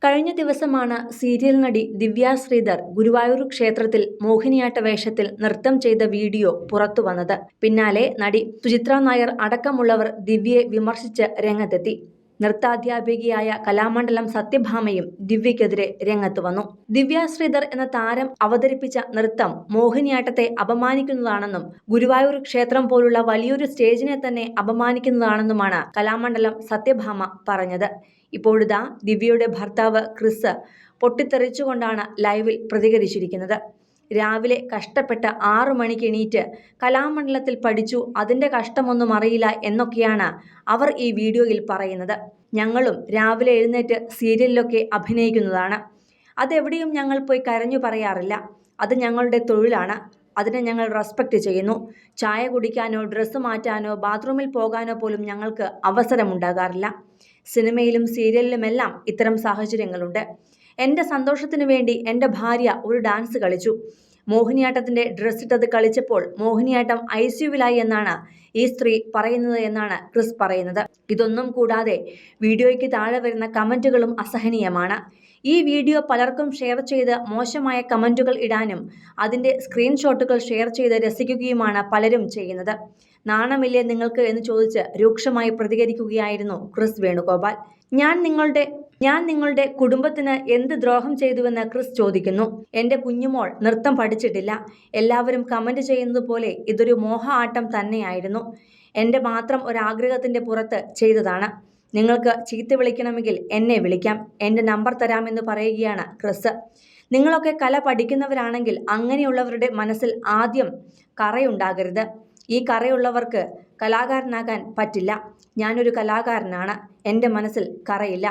കഴിഞ്ഞ ദിവസമാണ് സീരിയൽ നടി ദിവ്യ ശ്രീധർ ഗുരുവായൂർ ക്ഷേത്രത്തിൽ മോഹിനിയാട്ട വേഷത്തിൽ നൃത്തം ചെയ്ത വീഡിയോ പുറത്തുവന്നത്. പിന്നാലെ നടി സുചിത്ര നായർ അടക്കമുള്ളവർ ദിവ്യയെ വിമർശിച്ച് രംഗത്തെത്തി. നൃത്താധ്യാപികയായ കലാമണ്ഡലം സത്യഭാമയും ദിവ്യയ്ക്കെതിരെ രംഗത്ത് വന്നു. ദിവ്യ ശ്രീധർ എന്ന താരം അവതരിപ്പിച്ച നൃത്തം മോഹിനിയാട്ടത്തെ അപമാനിക്കുന്നതാണെന്നും ഗുരുവായൂർ ക്ഷേത്രം പോലുള്ള വലിയൊരു സ്റ്റേജിനെ തന്നെ അപമാനിക്കുന്നതാണെന്നുമാണ് കലാമണ്ഡലം സത്യഭാമ പറഞ്ഞത്. ഇപ്പോഴിതാ ദിവ്യയുടെ ഭർത്താവ് ക്രിസ് പൊട്ടിത്തെറിച്ചുകൊണ്ടാണ് ലൈവിൽ പ്രതികരിച്ചിരിക്കുന്നത്. രാവിലെ കഷ്ടപ്പെട്ട 6 മണിക്ക് എണീറ്റ് കലാമണ്ഡലത്തിൽ പഠിച്ചു, അതിൻ്റെ കഷ്ടമൊന്നും അറിയില്ല എന്നൊക്കെയാണ് അവർ ഈ വീഡിയോയിൽ പറയുന്നത്. ഞങ്ങളും രാവിലെ എഴുന്നേറ്റ് സീരിയലിലൊക്കെ അഭിനയിക്കുന്നതാണ്. അതെവിടെയും ഞങ്ങൾ പോയി കരഞ്ഞു പറയാറില്ല. അത് ഞങ്ങളുടെ തൊഴിലാണ്. അതിനെ ഞങ്ങൾ റെസ്പെക്റ്റ് ചെയ്യുന്നു. ചായ കുടിക്കാനോ ഡ്രസ്സ് മാറ്റാനോ ബാത്റൂമിൽ പോകാനോ പോലും ഞങ്ങൾക്ക് അവസരമുണ്ടാകാറില്ല. സിനിമയിലും സീരിയലിലുമെല്ലാം ഇത്തരം സാഹചര്യങ്ങളുണ്ട്. എൻ്റെ സന്തോഷത്തിനു വേണ്ടി എൻ്റെ ഭാര്യ ഒരു ഡാൻസ് കളിച്ചു. മോഹിനിയാട്ടത്തിൻ്റെ ഡ്രസ്സിട്ടത് കളിച്ചപ്പോൾ മോഹിനിയാട്ടം ICUവിലായി എന്നാണ് ഈ സ്ത്രീ പറയുന്നത് എന്നാണ് ക്രിസ് പറയുന്നത്. ഇതൊന്നും കൂടാതെ വീഡിയോയ്ക്ക് താഴെ വരുന്ന കമൻറ്റുകളും അസഹനീയമാണ്. ഈ വീഡിയോ പലർക്കും ഷെയർ ചെയ്ത് മോശമായ കമൻറ്റുകൾ ഇടാനും അതിൻ്റെ സ്ക്രീൻഷോട്ടുകൾ ഷെയർ ചെയ്ത് രസിക്കുകയുമാണ് പലരും ചെയ്യുന്നത്. നാണമില്ലേ നിങ്ങൾക്ക് എന്ന് ചോദിച്ച് രൂക്ഷമായി പ്രതികരിക്കുകയായിരുന്നു ക്രിസ് വേണുഗോപാൽ. ഞാൻ നിങ്ങളുടെ കുടുംബത്തിന് എന്ത് ദ്രോഹം ചെയ്തുവെന്ന് ക്രിസ് ചോദിക്കുന്നു. എൻ്റെ കുഞ്ഞുമോൾ നൃത്തം പഠിച്ചിട്ടില്ല. എല്ലാവരും കമൻറ്റ് ചെയ്യുന്നത് പോലെ ഇതൊരു മോഹ ആട്ടം തന്നെയായിരുന്നു. എൻ്റെ മാത്രം ഒരാഗ്രഹത്തിൻ്റെ പുറത്ത് ചെയ്തതാണ്. നിങ്ങൾക്ക് ചീത്ത വിളിക്കണമെങ്കിൽ എന്നെ വിളിക്കാം. എൻ്റെ നമ്പർ തരാമെന്ന് പറയുകയാണ് ക്രിസ്. നിങ്ങളൊക്കെ കല പഠിക്കുന്നവരാണെങ്കിൽ അങ്ങനെയുള്ളവരുടെ മനസ്സിൽ ആദ്യം കറയുണ്ടാകരുത്. ഈ കറയുള്ളവർക്ക് കലാകാരനാകാൻ പറ്റില്ല. ഞാനൊരു കലാകാരനാണ്. എൻ്റെ മനസ്സിൽ കറയില്ല.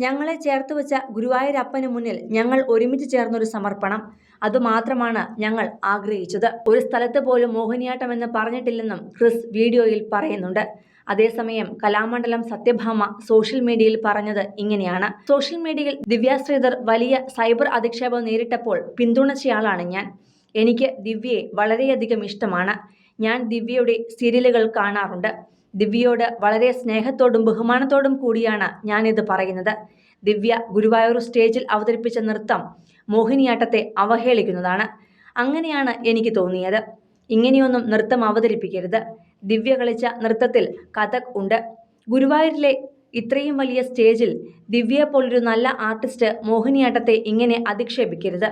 ഞങ്ങളെ ചേർത്ത് വെച്ച ഗുരുവായൂരപ്പന് മുന്നിൽ ഞങ്ങൾ ഒരുമിച്ച് ചേർന്നൊരു സമർപ്പണം. അതുമാത്രമാണ് ഞങ്ങൾ ആഗ്രഹിച്ചത്. ഒരു സ്ഥലത്ത് പോലും മോഹിനിയാട്ടം എന്ന് പറഞ്ഞിട്ടില്ലെന്നും ക്രിസ് വീഡിയോയിൽ പറയുന്നുണ്ട്. അതേസമയം കലാമണ്ഡലം സത്യഭാമ സോഷ്യൽ മീഡിയയിൽ പറഞ്ഞത് ഇങ്ങനെയാണ്. സോഷ്യൽ മീഡിയയിൽ ദിവ്യ ശ്രീധർ വലിയ സൈബർ അധിക്ഷേപം നേരിട്ടപ്പോൾ പിന്തുണച്ചയാളാണ് ഞാൻ. എനിക്ക് ദിവ്യയെ വളരെയധികം ഇഷ്ടമാണ്. ഞാൻ ദിവ്യയുടെ സീരിയലുകൾ കാണാറുണ്ട്. ദിവ്യയോട് വളരെ സ്നേഹത്തോടും ബഹുമാനത്തോടും കൂടിയാണ് ഞാനിത് പറയുന്നത്. ദിവ്യ ഗുരുവായൂർ സ്റ്റേജിൽ അവതരിപ്പിച്ച നൃത്തം മോഹിനിയാട്ടത്തെ അവഹേളിക്കുന്നതാണ്. അങ്ങനെയാണ് എനിക്ക് തോന്നിയത്. ഇങ്ങനെയൊന്നും നൃത്തം അവതരിപ്പിക്കരുത്. ദിവ്യ കളിച്ച നൃത്തത്തിൽ കഥക് ഉണ്ട്. ഗുരുവായൂരിലെ ഇത്രയും വലിയ സ്റ്റേജിൽ ദിവ്യയെപ്പോലൊരു നല്ല ആർട്ടിസ്റ്റ് മോഹിനിയാട്ടത്തെ ഇങ്ങനെ അധിക്ഷേപിക്കരുത്.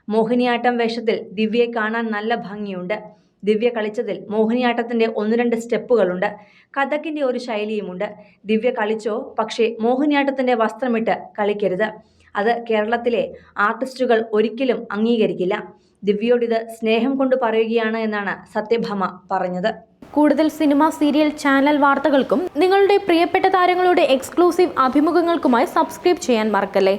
മോഹിനിയാട്ടം വേഷത്തിൽ ദിവ്യയെ കാണാൻ നല്ല ഭംഗിയുണ്ട്. ദിവ്യ കളിച്ചതിൽ മോഹിനിയാട്ടത്തിൻ്റെ 1-2 സ്റ്റെപ്പുകളുണ്ട്. കഥക്കിൻ്റെ ഒരു ശൈലിയുമുണ്ട്. ദിവ്യ കളിച്ചോ, പക്ഷേ മോഹിനിയാട്ടത്തിൻ്റെ വസ്ത്രമിട്ട് കളിക്കരുത്. അത് കേരളത്തിലെ ആർട്ടിസ്റ്റുകൾ ഒരിക്കലും അംഗീകരിക്കില്ല. ദിവ്യയോടിത് സ്നേഹം കൊണ്ട് പറയുകയാണ് എന്നാണ് സത്യഭാമ പറഞ്ഞത്. കൂടുതൽ സിനിമ, സീരിയൽ, ചാനൽ വാർത്തകൾക്കും നിങ്ങളുടെ പ്രിയപ്പെട്ട താരങ്ങളുടെ എക്സ്ക്ലൂസീവ് അഭിമുഖങ്ങൾക്കുമായി സബ്സ്ക്രൈബ് ചെയ്യാൻ മറക്കല്ലേ.